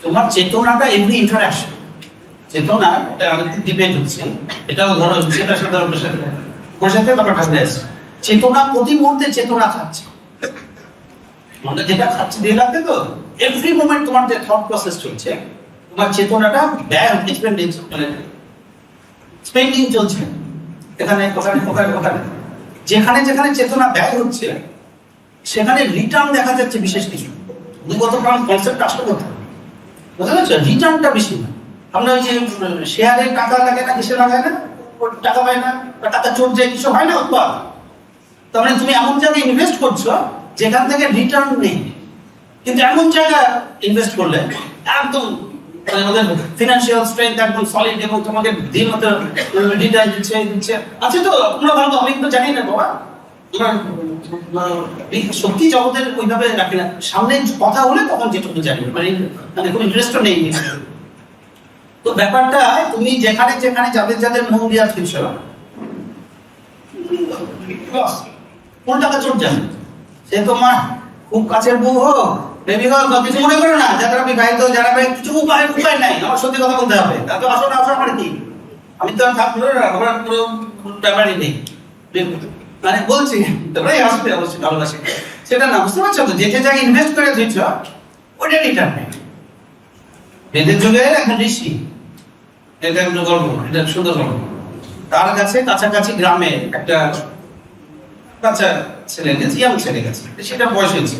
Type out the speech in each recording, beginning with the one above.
তোমার চেতনাটা এমনি ইন্টারাকশন, চেতনা এটা আমাদের ডিবেট হচ্ছে, এটাও ধরো সেটার সাথে ওর সাথে ব্যাপার ভাবতে আছে। চেতনা প্রতি মুহূর্তে চেতনা খাচ্ছে, মানে যেটা খাচ্ছে দিয়ে লাগবে তো এভরি মোমেন্ট তোমার যে থট প্রসেস চলছে, তোমার চেতনাটা ব্যয় মানে স্পেন্ডিং চলছে এখানে ওখানে ওখানে ওখানে। যেখানে যেখানে চেতনা ব্যয় হচ্ছে সেখানে রিটার্ন দেখা যাচ্ছে বিশেষ কিছু। গত প্রাণ কনসেপ্ট আসতে কথা বুঝতে পারছো, রিটার্নটা বেশি না। আমরা ওই যে শেয়ারে টাকা লাগে না, কিসে লাগায় না, টাকা পায় না বা টাকা চোর যায়, কিছু হয় না উৎপাদ। তার মানে তুমি এমন জায়গায় ইনভেস্ট করছো যেখান থেকে রিটার্ন নেই, কিন্তু এমন জায়গায় ইনভেস্ট করলে একদম ফিনান্সিয়াল স্ট্রেংথ একদম সলিড এবং তোমাকে দিন মতো রিটার্ন দিচ্ছে আছে তো। তোমরা ভালো, আমি তো জানি না বাবা, সত্যি জগতের ওইভাবে রাখি না। সামনে কথা হলে তখন যেটুকু জানি, মানে কোনো ইন্টারেস্টও নেই। তো ব্যাপারটা তুমি যেখানে যেখানে যাদের যাদের মন দিয়া ফিরছ, কোন টাকা চোট জানে, সে তোমার খুব কাছের বউ হোক, বেবি হোক, কিছু মনে করো না। যারা বিবাহিত, যারা কিছু উপায় নাই, আমার সত্যি কথা বলতে হবে। তা তো আসো না, আসো আমার কি, আমি তো থাকবো আমার পুরো ব্যাপারই নেই, মানে বলছি তোমরাই আসবে অবশ্যই ভালোবাসি সেটা না, বুঝতে পারছো তো? যেটা জায়গায় ইনভেস্ট করে দিচ্ছ ওটা রিটার্ন নেই। বেদের যুগে এখন ঋষি, এটা একটা গল্প, এটা সুন্দর গল্প। তার কাছে কাছাকাছি গ্রামে একটা বাচ্চা ছেলে গেছে, ইয়াং ছেলে গেছে, সেটা বয়স হয়েছে।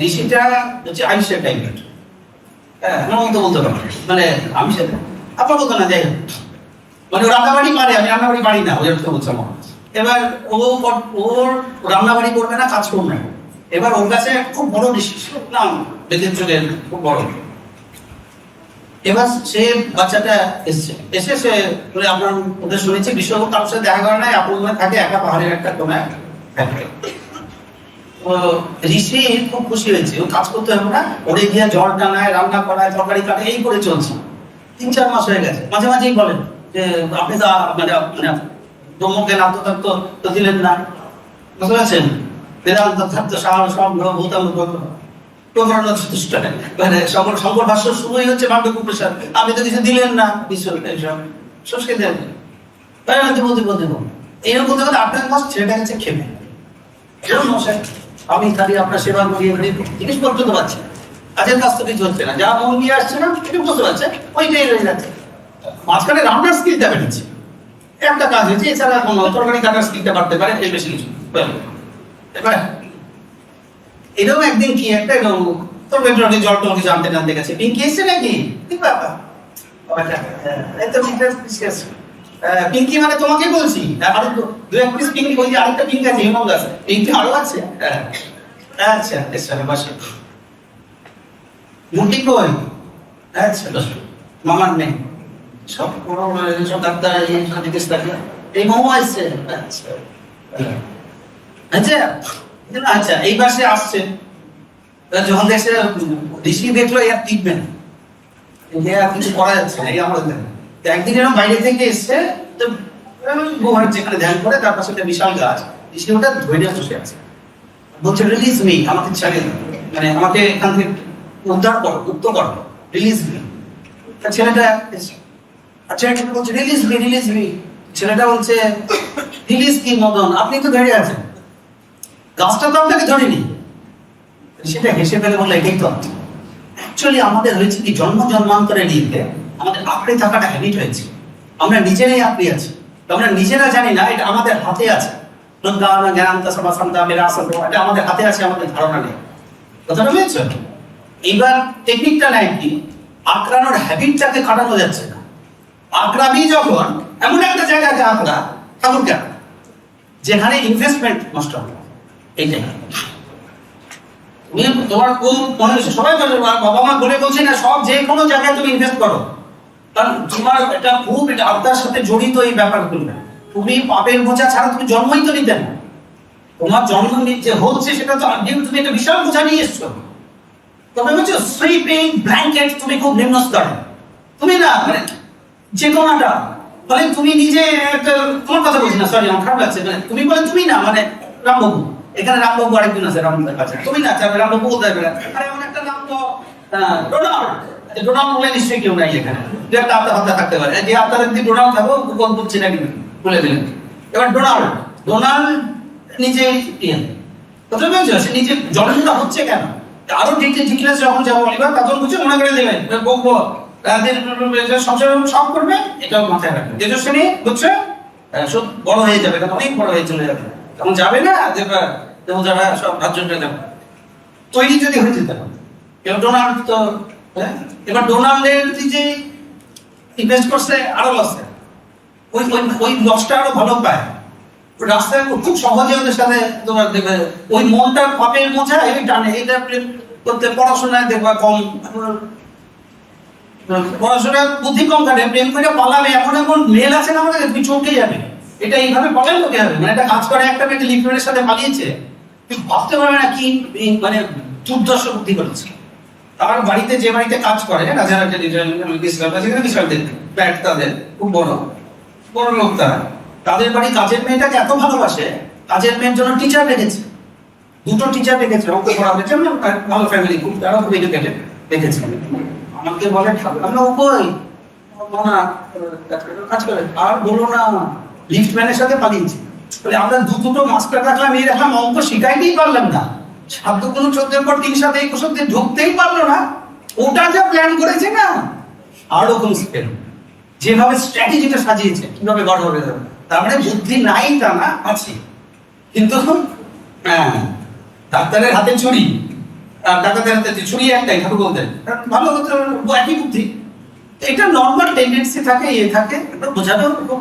ঋষিটা হচ্ছে আইসের টাইপের, হ্যাঁ মতো বলতে পারো, মানে আমি সেটা আপাতত না যাই হোক, মানে ও রান্নাবাড়ি পারে, আমি রান্নাবাড়ি পারি না, ওই অর্থ বলছে আমার। এবার ওর রান্নাবাড়ি করবে না, কাজ করবে না। এবার ওর কাছে খুব বড় ঋষি, নাম বেদের যুগের খুব বড়। এবার সে বাচ্চাটা এসে সে বলে আপনার ওদের শুনেছি বিশ্বকর্মা কারোর সাথে দেখা করে নাই, আপন মনে থাকে একা পাহাড়ের একটা কোনায় থাকে। ঋষি খুব খুশি হয়েছে, ও কাজ করতে হবে না, ওরে গিয়ে জল টানায়, রান্না করায়, তরকারি কাটায়, এই করে চলছে। 3-4 মাস হয়ে গেছে। মাঝে মাঝেই বলেন যে আপনি তো মানে ব্রহ্মজ্ঞান আত্মতত্ত্ব তো দিলেন না, বুঝতে পারছেন? বেদান্ত তত্ত্ব সাহার সম্ভ্র ভূতাঙ্গ মানে শঙ্কর ভাষ্য শুরুই হচ্ছে মান্ডক্য প্রসাদ, আপনি তো কিছু দিলেন না, সংস্কৃত বলতে বলতে এইরকম বলতে বলতে 8 মাস ছেলেটা গেছে খেপে, আমি খালি আপনার সেবা করিয়ে জিনিসপত্র তো পাচ্ছি, কাজের কাজ তো কিছু হচ্ছে না, যা মন নিয়ে আসছে না এটা বুঝতে পারছে, ওইটাই রয়ে যাচ্ছে। মাঝখানে রান্নার স্কিলটা বেড়েছে, একটা কাজ হয়েছে, এছাড়া তরকারি কাটার স্কিলটা বাড়তে পারে, এর বেশি কিছু। এবার এরকম একদিন কি একটা তরকারি জল টল কিছু আনতে টানতে গেছে, পিঙ্কি এসছে নাকি, কি ব্যাপার পিঙ্কি মানে তোমাকে বলছি, আরো 2-1 পিস পিঙ্কি বলছি, আরেকটা পিঙ্কি আছে, হিমঙ্গ আছে, পিঙ্কি আরো আছে। আচ্ছা এসছে বাসা মুটি কই, আচ্ছা মামার নেই, সব সব ডাক্তার এই মোমো আসছে। আচ্ছা আচ্ছা আচ্ছা এই পাশে আসছে, যখন দেখছে ঋষি দেখলো এর টিকবে না, কিছু করা যাচ্ছে না, এই আমাদের একদিন এরকম বাইরে থেকে এসছে, তো গোহার যেখানে ধ্যান করে তার পাশে একটা বিশাল গাছ, ঋষি ওটা ধরে বসে আছে, বলছে রিলিজ মি, আমাকে ছাড়ে, মানে আমাকে এখান থেকে উদ্ধার করো, মুক্ত করো, রিলিজ মি। ছেলেটা আচ্ছা বলছে রিলিজ মি, রিলিজ মি। ছেলেটা বলছে রিলিজ কি মদন, আপনি তো ধরে আছেন, গাছটা তো আপনাকে ধরেনি। সেটা হেসে ফেলে বললো এটাই তো অ্যাকচুয়ালি আমাদের হয়েছে কি, জন্ম জন্মান্তরের নিতে আমাদের আঁকড়ে থাকাটা হ্যাবিট হয়েছে, আমরা নিজেরাই আঁকড়ে আছি, আমরা নিজেরা জানি না এটা আমাদের হাতে আছে, এটা আমাদের হাতে আছে, আমাদের ধারণা নেই। কথাটা বুঝেছো? এইবার টেকনিকটা নাই কি, আঁকড়ানোর হ্যাবিটটাকে কাটানো যাচ্ছে না। আঁকড়াবি যখন এমন একটা জায়গাতে আঁকড়া, ঠাকুরকে আঁকড়া যেখানে ইনভেস্টমেন্ট নষ্ট হবে, এইটাই তোমার খুব মনে হচ্ছে, সবাই বাবা মা বলে বলছে না, সব যে কোনো জায়গায় তুমি ইনভেস্ট করো, কারণ তোমার এটা খুব এটা আত্মার সাথে জড়িত এই ব্যাপারগুলো। তুমি পাপের বোঝা ছাড়া তুমি জন্মই তো নিতে না, তোমার জন্ম যে হচ্ছে সেটা তো তুমি একটা বিশাল বোঝা নিয়ে এসছো। তবে বলছো স্লিপিং ব্ল্যাঙ্কেট তুমি খুব নিম্ন স্তরে, তুমি না মানে চেতনাটা, ফলে তুমি নিজে একটা, তোমার কথা বলছি না, সরি আমার খারাপ লাগছে, মানে তুমি বলে তুমি না, মানে রামবাবু, এখানে রামবাবু আরেকজন আছে, রামবাবুর কাছে তুমি না, রামবাবু কোথায় বেড়া, আরে এমন একটা নাম তো ডোনাল্ড, ডোনাল্ড বলে নিশ্চয়ই কেউ নাই এখানে, যে একটা আত্মা হত্যা থাকতে পারে, যে আত্মারা যদি ডোনাল্ড থাকো কোন বুঝছি না কিন্তু বলে দিলেন। এবার ডোনাল্ড নিজে কথা বলছে, সে নিজে জনসংখ্যা হচ্ছে কেন, আরো ডিটেলস যখন যাবো বলিবা তখন বুঝে মনে করে দেবেন বকবো তাদের সংসার সব করবে, এটাও মাথায় রাখবে। তেজস্বিনী বুঝছো সব বড় হয়ে যাবে, তখন অনেক বড় হয়ে চলে যাবে, তখন যাবে না দেখবা যারা সব রাজ্যটা যাবে তৈরি যদি হয়ে যেতে পারে। এবার ডোনাল্ড তো এবার ডোনাল্ডের যে ইনভেস্ট করছে আরো লসে, ওই লসটা আরো ভালো পায়, রাস্তায় খুব সহজে ওদের সাথে তোমার দেখবে ওই মনটা পাপের বোঝা এই টানে, এটা করতে পড়াশোনায় দেখবা কম, পড়াশোনা বুদ্ধি কম কাটে, প্রেম করে পালাবে এমন এমন মেল আছে না আমাদের তুমি চমকে যাবে, এটা এইভাবে পালালে লোকে হবে, মানে একটা কাজ করে একটা মেয়েকে লিফটের সাথে পালিয়েছে, তুই ভাবতে পারবে না কি মানে দুর্দর্শ বুদ্ধি করেছে। আমার বাড়িতে যে বাড়িতে কাজ করে রাজারহাটে ফ্ল্যাট তাদের খুব বড় বড় লোক, তাদের বাড়ি কাজের মেয়েটাকে এত ভালোবাসে, কাজের মেয়ের জন্য টিচার রেখেছে, দুটো টিচার রেখেছে, অঙ্ক করা হয়েছে, ভালো ফ্যামিলি, খুব তারা খুব এডুকেটেড রেখেছে। আমাকে বলে আমরা উপই কাজ করে আর বলো না লিফটম্যানের সাথে পালিয়েছি, বলে আমরা দুটো মাস্টার রাখলাম, এই রাখলাম, অঙ্ক শিখাইতেই পারলাম না, 7-14 পর 3 সাথে 21 ঢুকতেই পারলো না, ওটা যা প্ল্যান করেছে না আর রকম স্পেল, যেভাবে স্ট্র্যাটেজিটা সাজিয়েছে কিভাবে গড় হবে, তার মানে বুদ্ধি নাই তা না, আছে, কিন্তু হ্যাঁ ডাক্তারের হাতে ছুরি আর ডাক্তারের হাতে ছুরি একটাই ঠাকুর বলতেন, ভালো হতো একই বুদ্ধি, এটা নর্মাল টেন্ডেন্সি থাকে, থাকে বোঝানো খুব